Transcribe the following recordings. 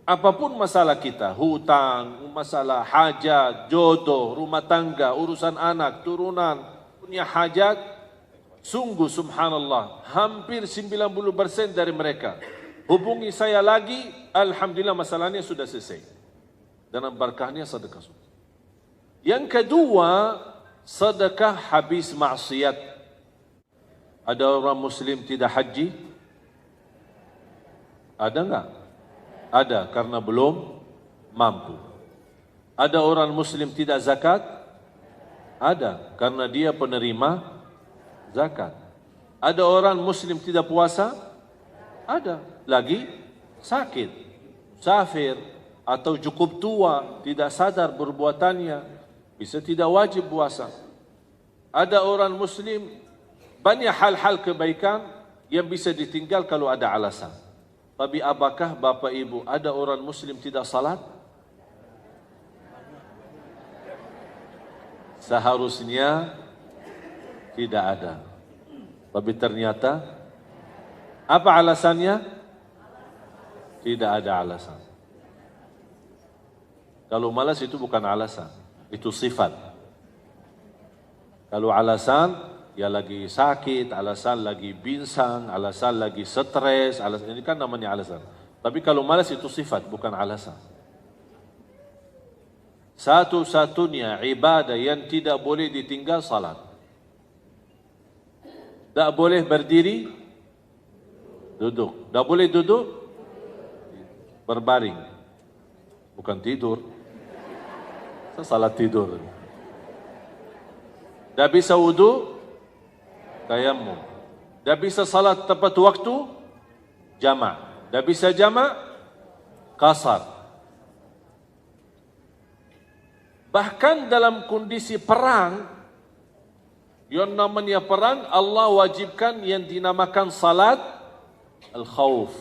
apapun masalah kita, hutang, masalah hajat, jodoh, rumah tangga, urusan anak, turunan, punya hajat, sungguh subhanallah, hampir 90% dari mereka hubungi saya lagi, alhamdulillah masalahnya sudah selesai. Dan berkahnya sedekah. Yang kedua, sedekah habis maksiat. Ada orang muslim tidak haji? Ada enggak? Ada, karena belum mampu. Ada orang muslim tidak zakat? Ada, karena dia penerima zakat. Ada orang muslim tidak puasa? Ada, lagi sakit, musafir, atau cukup tua, tidak sadar perbuatannya, bisa tidak wajib puasa. Ada orang muslim, banyak hal-hal kebaikan yang bisa ditinggal kalau ada alasan. Tapi apakah Bapak Ibu ada orang muslim tidak salat? Seharusnya tidak ada. Tapi ternyata apa alasannya? Tidak ada alasan. Kalau malas itu bukan alasan, itu sifat. Kalau alasan, ya lagi sakit, alasan lagi binsang, alasan lagi stres, alasan ini kan namanya alasan. Tapi kalau malas itu sifat, bukan alasan. Satu-satunya ibadah yang tidak boleh ditinggal salat. Tak boleh berdiri, duduk. Tak boleh duduk, berbaring. Bukan tidur. Salat tidur. Tak bisa wudu, tayammum. Tak bisa salat tepat waktu, jamak. Tak bisa jamak, qasar. Bahkan dalam kondisi perang, yang namanya perang, Allah wajibkan yang dinamakan salat al-khawf,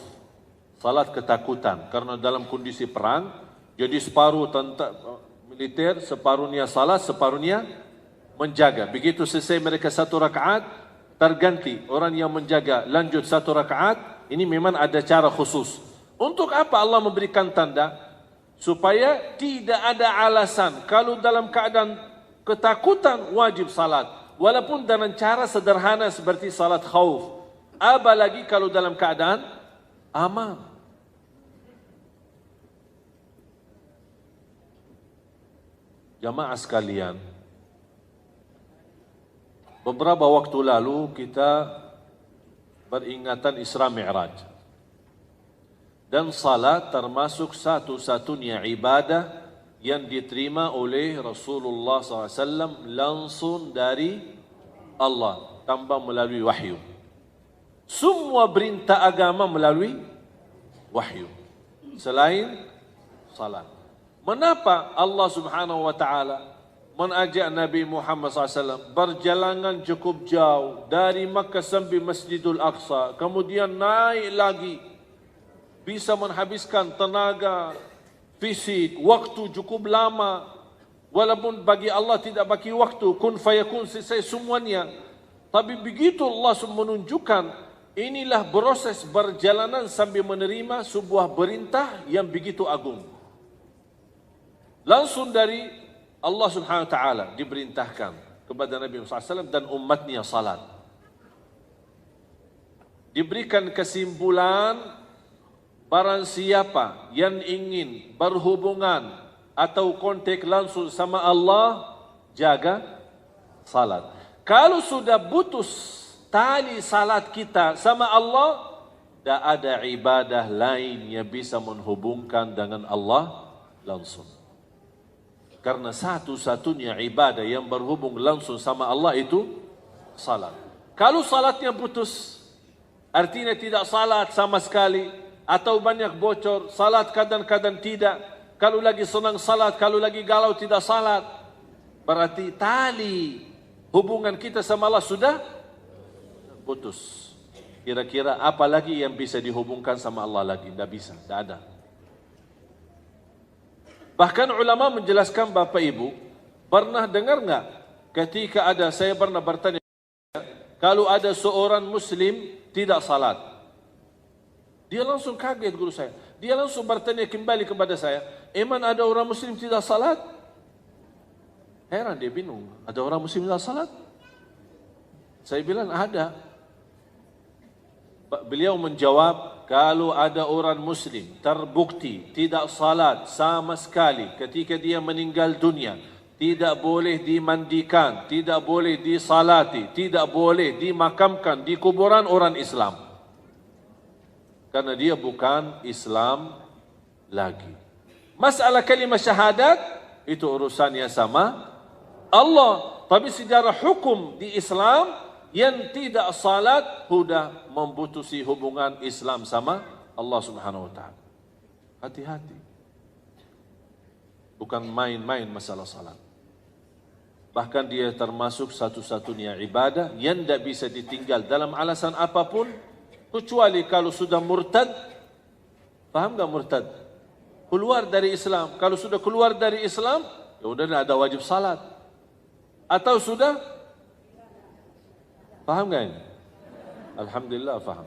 salat ketakutan. Karena dalam kondisi perang, jadi separuh tentara militer, separuhnya salat, separuhnya menjaga. Begitu selesai mereka satu rakaat, terganti orang yang menjaga lanjut satu rakaat. Ini memang ada cara khusus. Untuk apa Allah memberikan tanda? Supaya tidak ada alasan. Kalau dalam keadaan ketakutan wajib salat, walaupun dengan cara sederhana seperti salat khauf. Apalagi kalau dalam keadaan aman. Jamaah sekalian, beberapa waktu lalu kita beringatan Isra Mi'raj. Dan salat termasuk satu-satunya ibadah yang diterima oleh Rasulullah SAW langsung dari Allah tanpa melalui wahyu. Semua perintah agama melalui wahyu selain salat. Mengapa Allah Subhanahu wa taala mengajak Nabi Muhammad SAW berjalan cukup jauh dari Makkah sampai Masjidul Aqsa, kemudian naik lagi, bisa menghabiskan tenaga fisik, waktu cukup lama, walaupun bagi Allah tidak bagi waktu, kun fayakun selesai semuanya. Tapi begitu Allah menunjukkan, inilah proses perjalanan sambil menerima sebuah perintah yang begitu agung. Langsung dari Allah Subhanahu wa taala diperintahkan kepada Nabi Muhammad SAW dan umatnya salat. Diberikan kesimpulan, barang siapa yang ingin berhubungan atau kontak langsung sama Allah, jaga salat. Kalau sudah putus tali salat kita sama Allah, tak ada ibadah lain yang bisa menghubungkan dengan Allah langsung. Karena satu-satunya ibadah yang berhubung langsung sama Allah itu salat. Kalau salatnya putus, artinya tidak salat sama sekali, atau banyak bocor, salat kadang-kadang tidak, kalau lagi senang salat, kalau lagi galau tidak salat, berarti tali hubungan kita sama Allah sudah putus. Kira-kira apa lagi yang bisa dihubungkan sama Allah lagi? Tidak bisa, tidak ada. Bahkan ulama menjelaskan, Bapak Ibu, pernah dengar enggak ketika saya pernah bertanya, kalau ada seorang muslim tidak salat, Dia langsung kaget guru saya. Dia langsung bertanya kembali kepada saya, "Emang ada orang muslim tidak salat?" Heran, dia bingung. Ada orang muslim tidak salat? Saya bilang ada. Beliau menjawab, kalau ada orang muslim terbukti tidak salat sama sekali ketika dia meninggal dunia, tidak boleh dimandikan, tidak boleh disalati, tidak boleh dimakamkan di kuburan orang Islam. Karena dia bukan Islam lagi. Masalah kalimah syahadat, itu urusannya sama Allah. Tapi secara hukum di Islam, yang tidak salat sudah memputusi hubungan Islam sama Allah Subhanahu wa taala. Hati-hati. Bukan main-main masalah salat. Bahkan dia termasuk satu-satunya ibadah yang tidak bisa ditinggal dalam alasan apapun, kecuali kalau sudah murtad. Faham tak murtad? Keluar dari Islam. Kalau sudah keluar dari Islam, ya sudah tidak ada wajib salat. Atau sudah, faham tak ini? Alhamdulillah faham.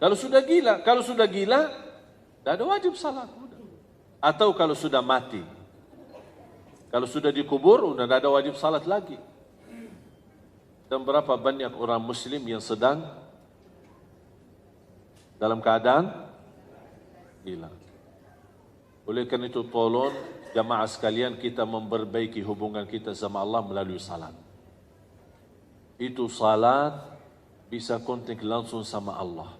Kalau sudah gila, tidak ada wajib salat. Atau kalau sudah mati, kalau sudah dikubur, sudah tidak ada wajib salat lagi. Dan berapa banyak orang muslim yang sedang dalam keadaan gila. Oleh karena itu tolong jamaah sekalian kita memperbaiki hubungan kita sama Allah melalui salat. Itu salat bisa kontak langsung sama Allah.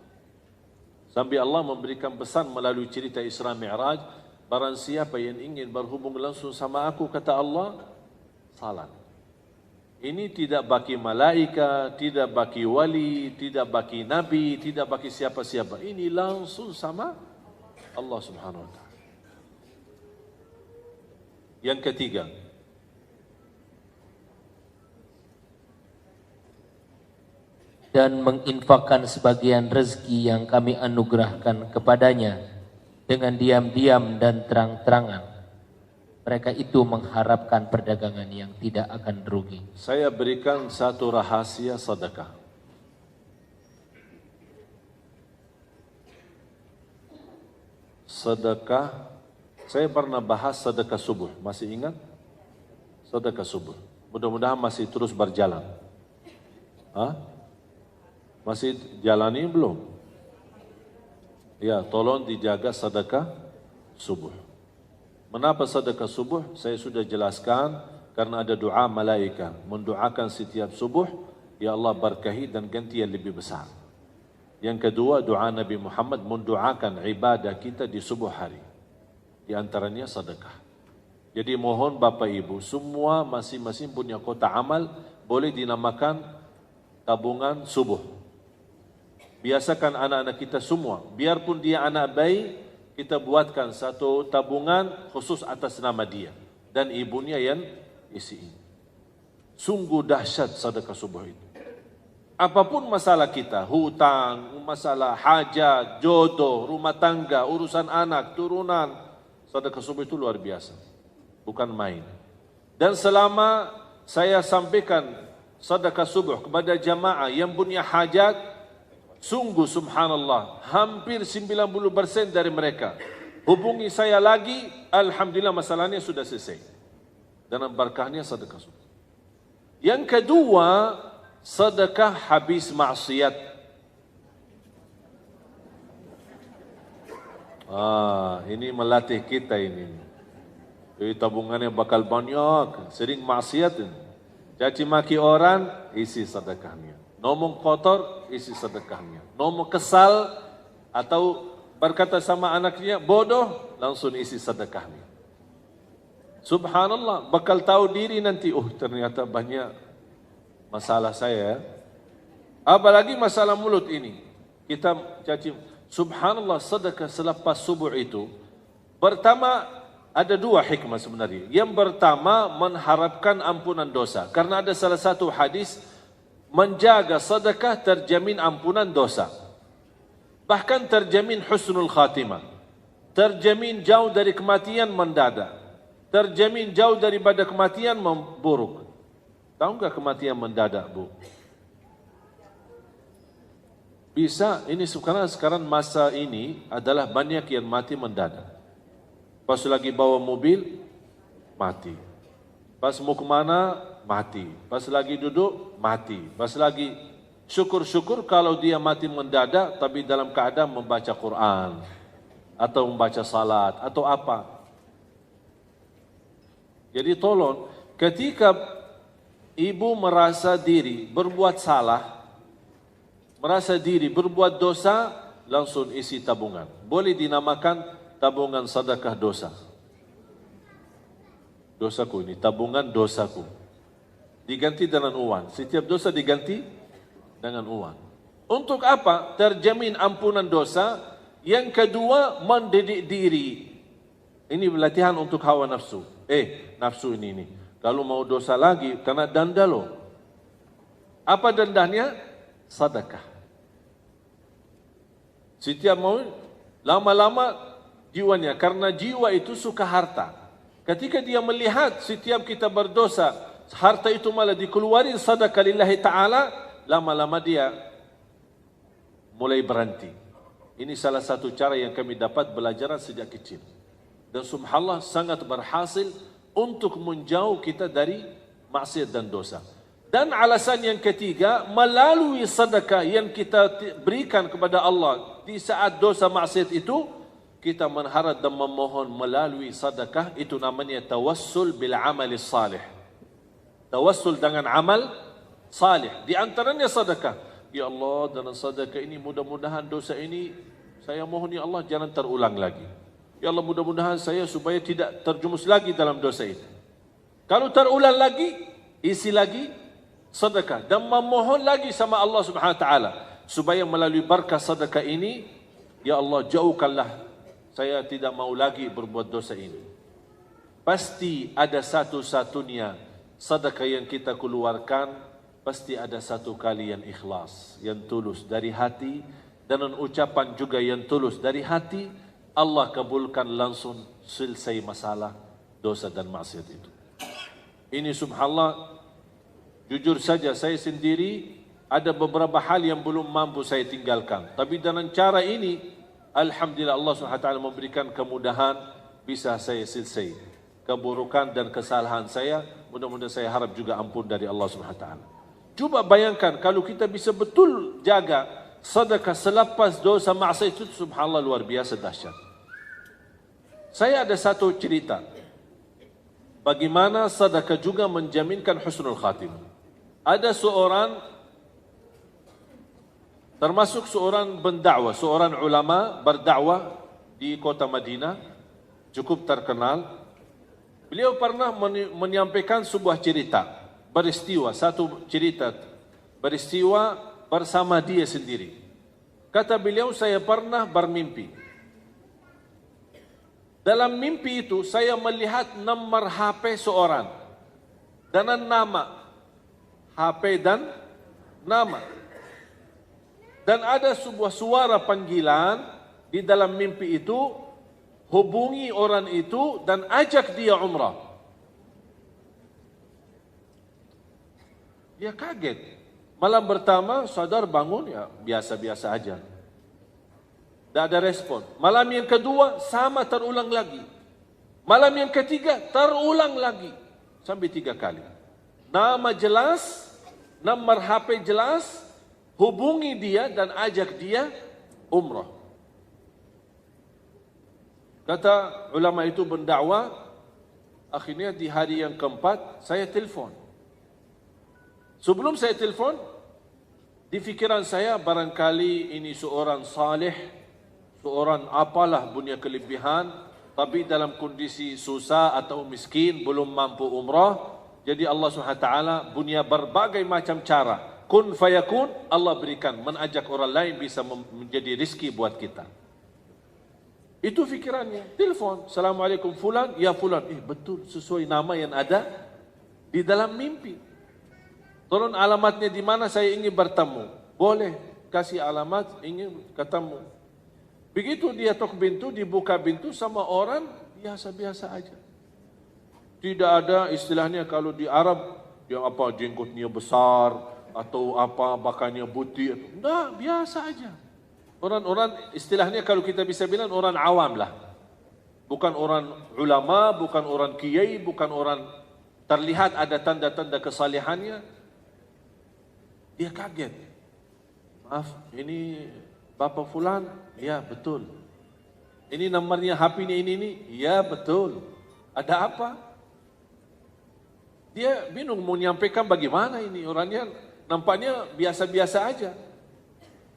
Sampai Allah memberikan pesan melalui cerita Isra Mi'raj, barang siapa yang ingin berhubung langsung sama aku, kata Allah, salat. Ini tidak bagi malaikat, tidak bagi wali, tidak bagi nabi, tidak bagi siapa-siapa. Ini langsung sama Allah Subhanahu wa taala. Yang ketiga, dan menginfakkan sebagian rezeki yang kami anugerahkan kepadanya dengan diam-diam dan terang-terangan. Mereka itu mengharapkan perdagangan yang tidak akan rugi. Saya berikan satu rahasia sedekah. Sedekah, saya pernah bahas sedekah subuh. Masih ingat? Sedekah subuh. Mudah-mudahan masih terus berjalan. Hah? Masih jalani belum? Ya, tolong dijaga sedekah subuh. Mengapa sedekah subuh? Saya sudah jelaskan, karena ada doa malaikat mendoakan setiap subuh, ya Allah berkahi dan ganti yang lebih besar. Yang kedua, doa Nabi Muhammad mendoakan ibadah kita di subuh hari. Di antaranya sedekah. Jadi mohon Bapak Ibu, semua masing-masing punya kotak amal, boleh dinamakan tabungan subuh. Biasakan anak-anak kita semua, biarpun dia anak bayi, kita buatkan satu tabungan khusus atas nama dia dan ibunya yang isiin. Sungguh dahsyat sedekah subuh itu. Apapun masalah kita, hutang, masalah hajat, jodoh, rumah tangga, urusan anak, turunan, sedekah subuh itu luar biasa. Bukan main. Dan selama saya sampaikan sedekah subuh kepada jamaah yang punya hajat, sungguh subhanallah, hampir 90% dari mereka hubungi saya lagi, alhamdulillah masalahnya sudah selesai. Dan berkahnya sedekah subuh. Yang kedua, sedekah habis maksiat. Ini melatih kita ini. Jadi tabungannya bakal banyak, sering maksiat ini. Caci maki orang, isi sedekahnya. Ngomong kotor, isi sedekahnya. Ngomong kesal atau berkata sama anaknya bodoh, langsung isi sedekahnya. Subhanallah, bakal tahu diri nanti, ternyata banyak masalah saya. Apalagi masalah mulut ini. Kita caci, subhanallah, sedekah selepas subuh itu, pertama ada dua hikmah sebenarnya. Yang pertama, mengharapkan ampunan dosa. Karena ada salah satu hadis, menjaga sedekah terjamin ampunan dosa. Bahkan terjamin husnul khatimah. Terjamin jauh dari kematian mendadak. Terjamin jauh daripada kematian memburuk. Tahu enggak kematian mendadak, Bu? Bisa, ini sekarang masa ini adalah banyak yang mati mendadak. Pas lagi bawa mobil, mati. Pas mau kemana, mati. Pas lagi duduk, mati. Pas lagi, syukur-syukur kalau dia mati mendadak, tapi dalam keadaan membaca Quran, atau membaca salat, atau apa. Jadi tolong, ketika ibu merasa diri berbuat salah, merasa diri berbuat dosa, langsung isi tabungan. Boleh dinamakan tabungan sedekah dosa. Dosaku ini, tabungan dosaku. Diganti dengan uang. Setiap dosa diganti dengan uang. Untuk apa? Terjamin ampunan dosa. Yang kedua, mendidik diri. Ini latihan untuk hawa nafsu. Nafsu ini. Kalau mau dosa lagi, kena denda loh. Apa dendanya? Sedekah. Setiap mau, lama-lama jiwanya, karena jiwa itu suka harta. Ketika dia melihat setiap kita berdosa, harta itu malah dikeluarin sedekah lillahi ta'ala, lama-lama dia mulai berhenti. Ini salah satu cara yang kami dapat belajar sejak kecil. Dan subhanallah sangat berhasil untuk menjauh kita dari maksiat dan dosa. Dan alasan yang ketiga, melalui sedekah yang kita berikan kepada Allah di saat dosa maksiat itu, kita mengharap dan memohon melalui sedekah, itu namanya tawassul bil amali salih. Tawassul dengan amal salih. Di antaranya sedekah. Ya Allah, dengan sedekah ini mudah-mudahan dosa ini, saya mohon ya Allah jangan terulang lagi. Ya Allah, mudah-mudahan saya supaya tidak terjumus lagi dalam dosa itu. Kalau terulang lagi, isi lagi sedekah dan memohon lagi sama Allah Subhanahu wa taala supaya melalui berkah sedekah ini, ya Allah jauhkanlah saya tidak mau lagi berbuat dosa ini. Pasti ada satu-satunya sedekah yang kita keluarkan, pasti ada satu kali yang ikhlas, yang tulus dari hati, dan ucapan juga yang tulus dari hati, Allah kabulkan langsung, selesai masalah dosa dan maksiat itu. Ini subhanallah, jujur saja saya sendiri ada beberapa hal yang belum mampu saya tinggalkan. Tapi dengan cara ini, alhamdulillah Allah SWT memberikan kemudahan, bisa saya selesai keburukan dan kesalahan saya. Mudah-mudahan saya harap juga ampun dari Allah SWT. Coba bayangkan kalau kita bisa betul jaga sedekah selepas dosa maksiat itu, subhanallah luar biasa dahsyat. Saya ada satu cerita bagaimana sedekah juga menjaminkan husnul khatimah. Ada seorang, termasuk seorang pendakwah, seorang ulama berdakwah di kota Madinah, cukup terkenal. Beliau pernah menyampaikan sebuah cerita, peristiwa, satu cerita, peristiwa bersama dia sendiri. Kata beliau, saya pernah bermimpi. Dalam mimpi itu, saya melihat nomor HP seorang dengan nama, HP dan nama. Dan ada sebuah suara panggilan di dalam mimpi itu, hubungi orang itu dan ajak dia umrah. Dia kaget. Malam pertama sadar bangun, ya biasa-biasa aja. Tidak ada respon. Malam yang kedua sama, terulang lagi. Malam yang ketiga terulang lagi. Sampai 3 kali. Nama jelas, nomor HP jelas, hubungi dia dan ajak dia umrah. Kata ulama itu berdakwah, akhirnya di hari yang keempat saya telefon. Sebelum saya telefon, di fikiran saya barangkali ini seorang saleh, seorang apalah punya kelebihan, tapi dalam kondisi susah atau miskin, belum mampu umrah. Jadi Allah SWT punya berbagai macam cara. Kun fayakun, Allah berikan, mengajak orang lain bisa menjadi rizki buat kita. Itu fikirannya. Telepon, Assalamualaikum fulan, ya fulan. Betul, sesuai nama yang ada di dalam mimpi. Tolong alamatnya di mana, saya ingin bertemu. Boleh, kasih alamat, ingin ketemu. Begitu dia tok pintu, dibuka pintu sama orang biasa-biasa aja. Tidak ada istilahnya kalau di Arab yang apa jenggotnya besar, atau apa bakannya putih. Enggak, biasa aja. Orang-orang istilahnya kalau kita bisa bilang orang awam lah. Bukan orang ulama, bukan orang kiai, bukan orang terlihat ada tanda-tanda kesalehannya. Dia kaget. Maaf, ini Bapak Fulan? Ya, betul. Ini nomornya HP-nya ini? Ya, betul. Ada apa? Dia bingung mau menyampaikan bagaimana ini. Orangnya nampaknya biasa-biasa aja.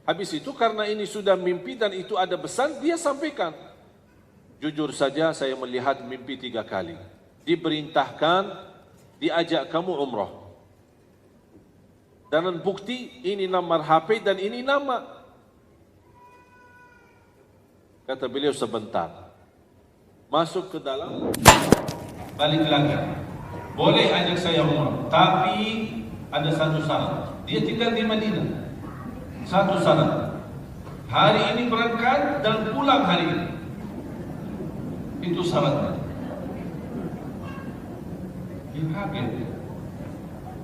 Habis itu karena ini sudah mimpi dan itu ada pesan, dia sampaikan. Jujur saja saya melihat mimpi 3 kali. Diperintahkan, diajak kamu umrah. Dan bukti ini nomor HP dan ini nama. Kata beliau sebentar. Masuk ke dalam, balik lagi. Boleh ajak saya umrah, tapi ada satu syarat. Dia tinggal di Madinah. Satu syarat. Hari ini berangkat dan pulang hari ini. Itu syaratnya. Dia kaget.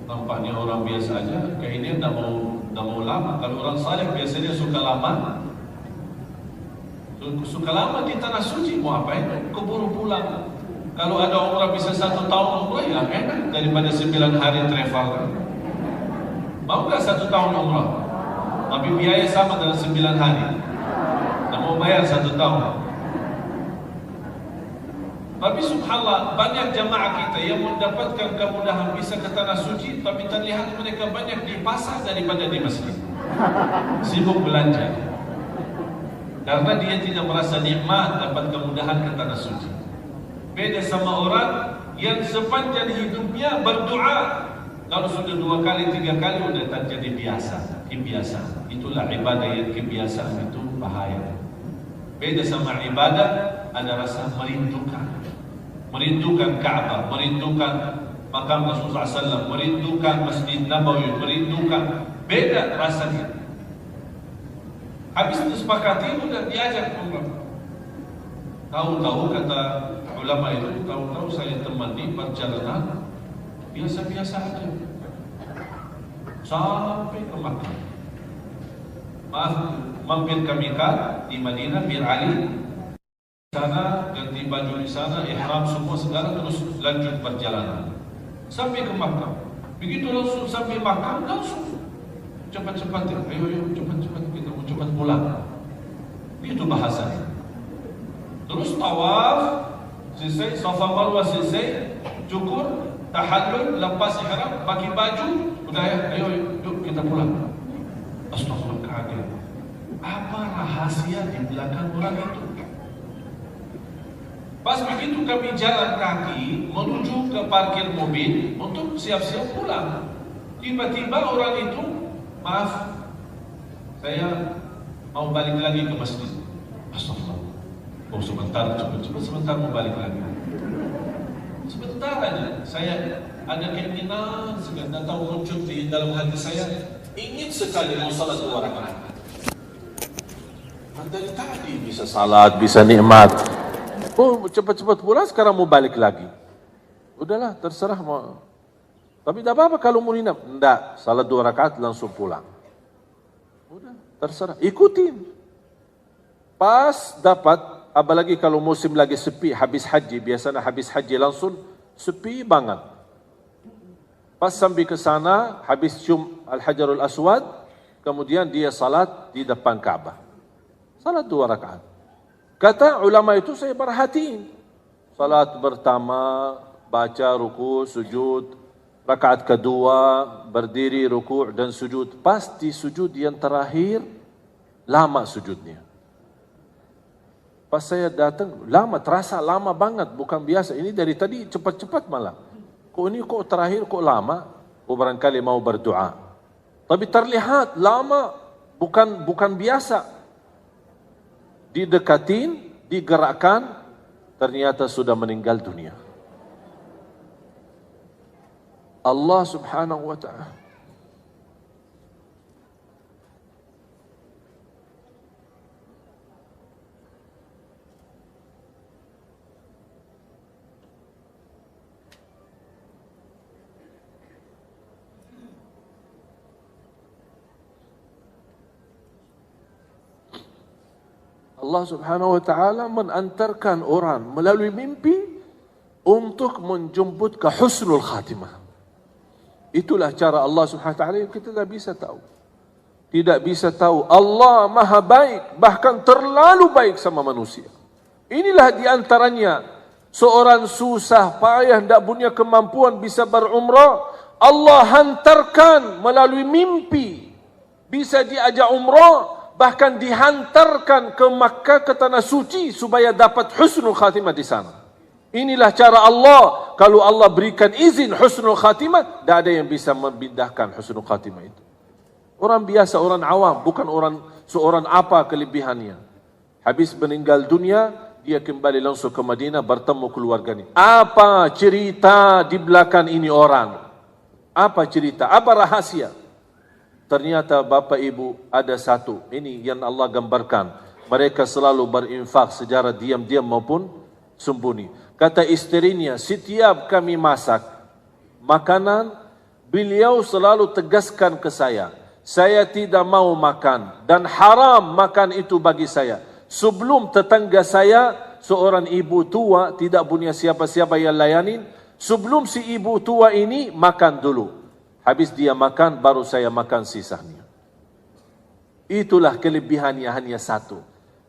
Nampaknya orang biasa aja. Kayaknya tidak mau lama. Kalau orang saleh biasanya suka lama. Suka lama di tanah suci. Mau apa itu? Keburu pulang. Kalau ada umrah bisa 1 tahun umrah, ya enak daripada 9 hari travel. Mau nggak 1 tahun umrah? Tapi biaya sama dengan 9 hari. Tak mau bayar 1 tahun. Tapi subhanallah, banyak jamaah kita yang mendapatkan kemudahan bisa ke tanah suci, tapi terlihat mereka banyak di pasar daripada di masjid. Sibuk belanja. Karena dia tidak merasa nikmat dapat kemudahan ke tanah suci. Beda sama orang yang sepanjang hidupnya berdoa. Kalau sudah 2 kali, 3 kali sudah tak jadi biasa, kebiasaan. Itulah ibadah yang kebiasaan itu bahaya. Beda sama ibadah, ada rasa merindukan Ka'bah, merindukan makam Rasulullah SAW, merindukan Masjid Nabawi, merindukan. Beda rasanya. Habis disepakati sudah diajak umrah. Tahu-tahu kata ulama itu, tahu-tahu saya temani perjalanan biasa-biasa aja sampai ke Makkah. Maaf, mampir ke Miqat di Madinah bin Ali. Sana ganti baju di sana, ihram semua segala, terus lanjut perjalanan sampai ke Makkah. Begitu langsung sampai Makkah, langsung cepat-cepat, ayo cepat-cepat kita mau cepat pulang. Itu bahasanya. Terus tawaf selesai, Safa Marwah selesai, cukur, tahallul, lepas ihram, pakai baju, udah ya, ayo yuk kita pulang. Astagfirullah, kaget. Apa rahasia di belakang orang itu? Pas begitu kami jalan kaki menuju ke parkir mobil untuk siap-siap pulang. Tiba-tiba orang itu, maaf, saya mau balik lagi ke masjid. Astagfirullah. Oh sebentar, cepat sebentar mau balik lagi. Sebentar aja, saya ada keinginan segala tahu muncul di dalam hati saya, ingin sekali mau salat 2 rakaat. Dari tadi bisa salat, bisa nikmat. Oh cepat-cepat pulang, sekarang mau balik lagi. Udahlah, terserah mau. Tapi tidak apa-apa kalau mau nginap. Tidak, salat 2 rakaat langsung pulang. Udah, terserah, ikutin. Pas dapat, apalagi kalau musim lagi sepi, habis haji, biasanya habis haji langsung sepi banget. Pas sampai ke sana, habis cium Al-Hajarul Aswad, kemudian dia salat di depan Ka'bah. Salat 2 rakaat. Kata ulama itu saya perhatiin. Salat pertama, baca ruku, sujud. Rakaat kedua, berdiri, ruku' dan sujud. Pasti sujud yang terakhir, lama sujudnya. Pas saya datang, lama, terasa lama banget, bukan biasa. Ini dari tadi cepat-cepat malah. Kok ini kok terakhir kok lama? Oh barangkali mau berdoa. Tapi terlihat lama, bukan biasa. Didekatin, digerakkan, ternyata sudah meninggal dunia. Allah subhanahu wa ta'ala. Allah Subhanahu wa taala mengantarkan orang melalui mimpi untuk menjemput ke husnul khatimah. Itulah cara Allah Subhanahu wa taala yang kita tak bisa tahu. Tidak bisa tahu. Allah Maha baik, bahkan terlalu baik sama manusia. Inilah di antaranya seorang susah payah tidak punya kemampuan bisa berumrah, Allah hantarkan melalui mimpi bisa diajak umrah, bahkan dihantarkan ke Makkah, ke tanah suci supaya dapat husnul khatimah di sana. Inilah cara Allah. Kalau Allah berikan izin husnul khatimah, tidak ada yang bisa membindahkan husnul khatimah itu. Orang biasa, orang awam, bukan seorang apa kelebihannya. Habis meninggal dunia, dia kembali langsung ke Madinah bertemu keluarganya. Apa cerita di belakang ini orang? Apa cerita? Apa rahasia? Ternyata bapa ibu ada satu. Ini yang Allah gambarkan. Mereka selalu berinfak secara diam-diam maupun sembunyi. Kata isterinya, setiap kami masak makanan, beliau selalu tegaskan ke saya tidak mau makan dan haram makan itu bagi saya. Sebelum tetangga saya, seorang ibu tua tidak punya siapa-siapa yang layanin, sebelum si ibu tua ini makan dulu. Habis dia makan, baru saya makan sisanya. Itulah kelebihannya hanya satu.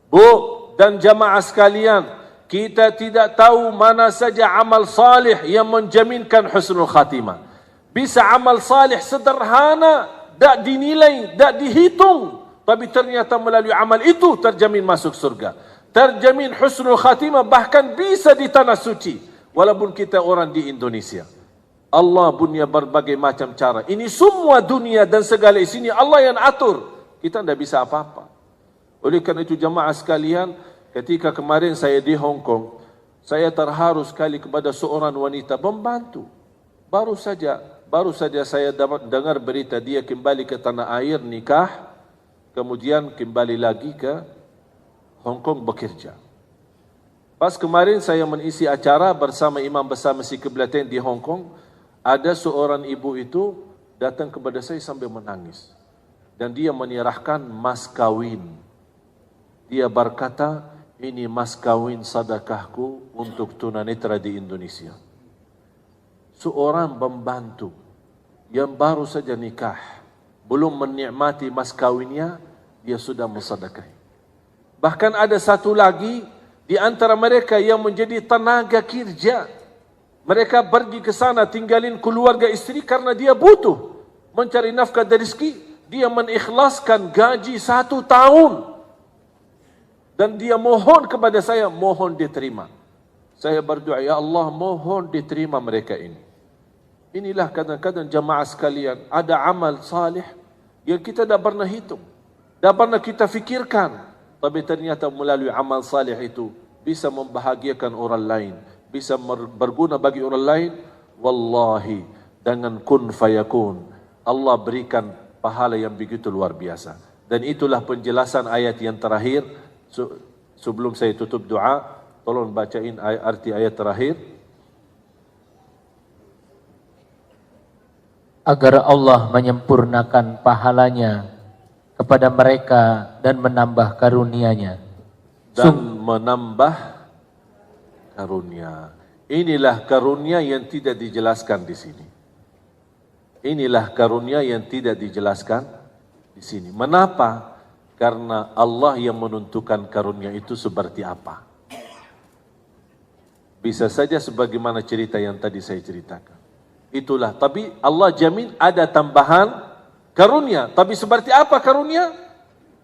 Bu dan jamaah sekalian, kita tidak tahu mana saja amal salih yang menjaminkan husnul khatimah. Bisa amal salih sederhana, tak dinilai, tak dihitung, tapi ternyata melalui amal itu terjamin masuk surga, terjamin husnul khatimah, bahkan bisa di tanah suci. Walaupun kita orang di Indonesia, Allah punya berbagai macam cara. Ini semua dunia dan segala isinya Allah yang atur. Kita tidak bisa apa-apa. Oleh karena itu jamaah sekalian, ketika kemarin saya di Hong Kong, saya terharu sekali kepada seorang wanita pembantu. Baru saja saya dengar berita dia kembali ke tanah air nikah, kemudian kembali lagi ke Hong Kong bekerja. Pas kemarin saya mengisi acara bersama imam besar Masjid Qiblatain di Hong Kong, ada seorang ibu itu datang kepada saya sambil menangis. Dan dia menyerahkan mas kawin. Dia berkata, ini mas kawin sedekahku untuk tunanetra di Indonesia. Seorang pembantu yang baru saja nikah, belum menikmati mas kawinnya, dia sudah mensedekahi. Bahkan ada satu lagi di antara mereka yang menjadi tenaga kerja. Mereka pergi ke sana tinggalin keluarga istri karena dia butuh mencari nafkah dan rezeki. Dia mengikhlaskan gaji 1 tahun. Dan dia mohon kepada saya, mohon diterima. Saya berdoa, ya Allah, mohon diterima mereka ini. Inilah kadang-kadang jamaah sekalian, ada amal salih yang kita tidak pernah hitung, tidak pernah kita fikirkan, tapi ternyata melalui amal salih itu bisa membahagiakan orang lain, bisa berguna bagi orang lain. Wallahi, dengan kun fayakun Allah berikan pahala yang begitu luar biasa. Dan itulah penjelasan ayat yang terakhir. Sebelum saya tutup doa, tolong bacain arti ayat terakhir. Agar Allah menyempurnakan pahalanya kepada mereka dan menambah karunia-Nya. Dan menambah karunia. Inilah karunia yang tidak dijelaskan di sini. Inilah karunia yang tidak dijelaskan di sini. Mengapa? Karena Allah yang menentukan karunia itu seperti apa. Bisa saja sebagaimana cerita yang tadi saya ceritakan. Itulah, tapi Allah jamin ada tambahan karunia. Tapi seperti apa karunia?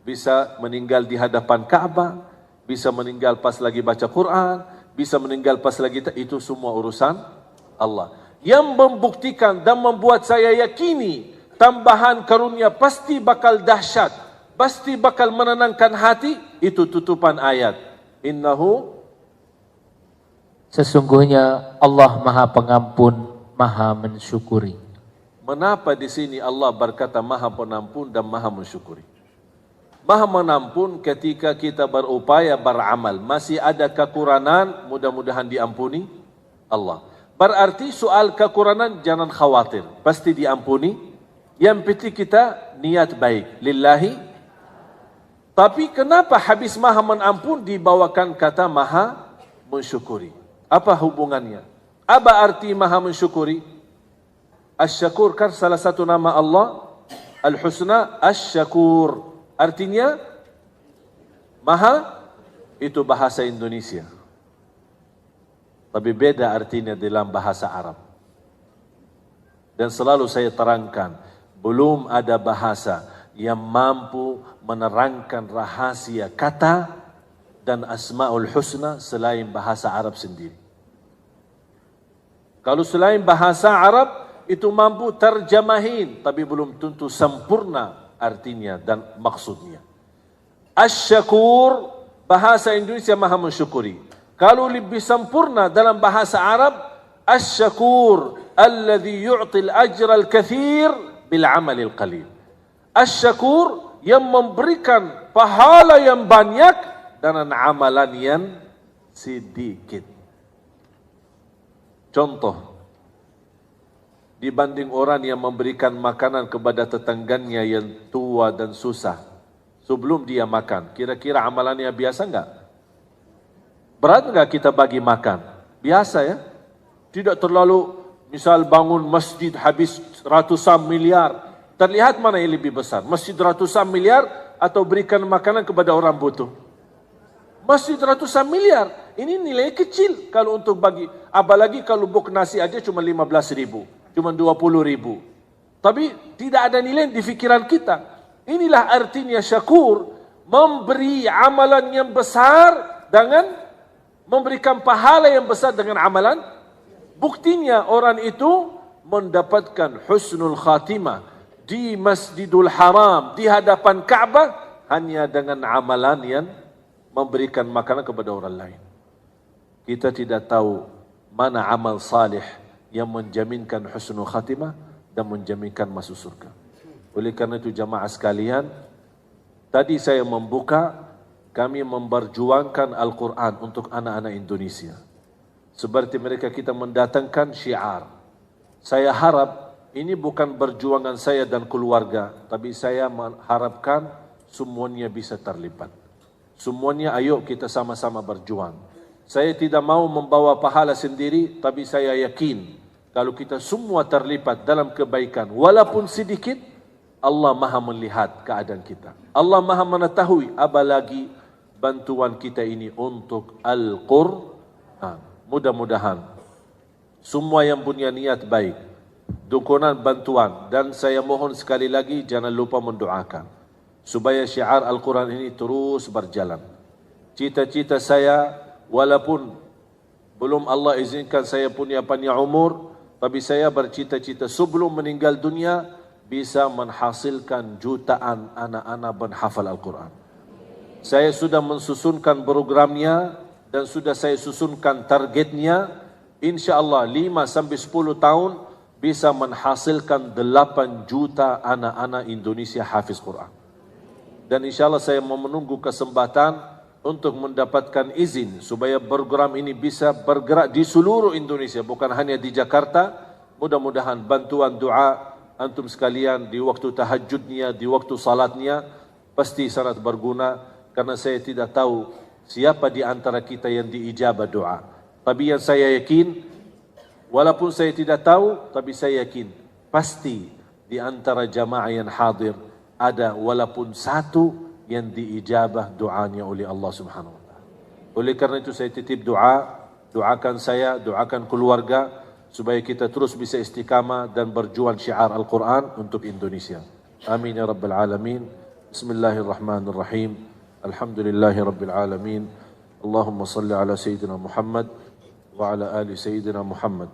Bisa meninggal di hadapan Ka'bah, bisa meninggal pas lagi baca Quran, bisa meninggal pas lagi, itu semua urusan Allah. Yang membuktikan dan membuat saya yakini tambahan karunia pasti bakal dahsyat, pasti bakal menenangkan hati, itu tutupan ayat. Innahu, sesungguhnya Allah Maha Pengampun, Maha Mensyukuri. Mengapa di sini Allah berkata Maha Pengampun dan Maha Mensyukuri? Maha Mengampun ketika kita berupaya beramal, masih ada kekurangan, mudah-mudahan diampuni Allah. Berarti soal kekurangan jangan khawatir, pasti diampuni. Yang penting kita niat baik lillahi. Tapi kenapa habis maha mengampun dibawakan kata maha mensyukuri? Apa hubungannya? Apa arti maha mensyukuri? Asy-Syakur kan salah satu nama Allah. Al-Husna Asy-Syakur. Artinya maha, itu bahasa Indonesia. Tapi beda artinya dalam bahasa Arab. Dan selalu saya terangkan, belum ada bahasa yang mampu menerangkan rahasia kata dan Asmaul Husna selain bahasa Arab sendiri. Kalau selain bahasa Arab, itu mampu terjemahin, tapi belum tentu sempurna artinya dan maksudnya. Asy-Syakur, bahasa Indonesia maha mensyukuri. Kalau lebih sempurna dalam bahasa Arab, Asy-Syakur alladhi yu'til ajra al-kathir bil amalil qalil. Asy-Syakur yang memberikan pahala yang banyak dengan amalan yang sedikit. Contoh, dibanding orang yang memberikan makanan kepada tetangganya yang tua dan susah sebelum dia makan, kira-kira amalannya biasa enggak? Berat enggak kita bagi makan? Biasa ya? Tidak terlalu, misal bangun masjid habis ratusan miliar, terlihat mana yang lebih besar? Masjid ratusan miliar atau berikan makanan kepada orang butuh? Masjid ratusan miliar, ini nilai kecil kalau untuk bagi. Apalagi kalau buk nasi aja cuma 15.000, cuma 20.000. Tapi tidak ada nilai di fikiran kita. Inilah artinya syakur, memberi amalan yang besar dengan memberikan pahala yang besar dengan amalan. Buktinya orang itu mendapatkan husnul khatimah di Masjidul Haram, di hadapan Ka'bah, hanya dengan amalan yang memberikan makanan kepada orang lain. Kita tidak tahu mana amal salih yang menjaminkan husnul khatimah dan menjaminkan masuk surga. Oleh karena itu jamaah sekalian, tadi saya membuka, kami memperjuangkan Al-Quran untuk anak-anak Indonesia. Seperti mereka kita mendatangkan syiar. Saya harap ini bukan perjuangan saya dan keluarga, tapi saya mengharapkan semuanya bisa terlibat. Semuanya ayo kita sama-sama berjuang. Saya tidak mau membawa pahala sendiri, tapi saya yakin kalau kita semua terlibat dalam kebaikan, walaupun sedikit, Allah maha melihat keadaan kita. Allah maha mengetahui, apalagi bantuan kita ini untuk Al-Quran. Mudah-mudahan semua yang punya niat baik, dukungan bantuan, dan saya mohon sekali lagi jangan lupa mendoakan supaya syiar Al-Quran ini terus berjalan. Cita-cita saya, walaupun belum Allah izinkan saya punya panjang umur, tapi saya bercita-cita sebelum meninggal dunia bisa menghasilkan jutaan anak-anak penghafal Al-Quran. Saya sudah mensusunkan programnya dan sudah saya susunkan targetnya. InsyaAllah 5-10 tahun bisa menghasilkan 8 juta anak-anak Indonesia hafiz Quran. Dan insyaAllah saya mau menunggu kesempatan untuk mendapatkan izin supaya program ini bisa bergerak di seluruh Indonesia, bukan hanya di Jakarta. Mudah-mudahan bantuan doa antum sekalian di waktu tahajudnya, di waktu salatnya pasti sangat berguna, karena saya tidak tahu siapa di antara kita yang diijabah doa. Tapi yang saya yakin, walaupun saya tidak tahu, tapi saya yakin pasti di antara jamaah yang hadir ada walaupun satu yang diijabah doanya oleh Allah Subhanahu wa taala. Oleh karena itu saya titip doa, doakan saya, doakan keluarga supaya kita terus bisa istiqamah dan berjuang syiar Al-Quran untuk Indonesia. Amin ya rabbal alamin. Bismillahirrahmanirrahim. Alhamdulillahirabbil alamin. Allahumma salli ala sayyidina Muhammad wa ala ali sayyidina Muhammad.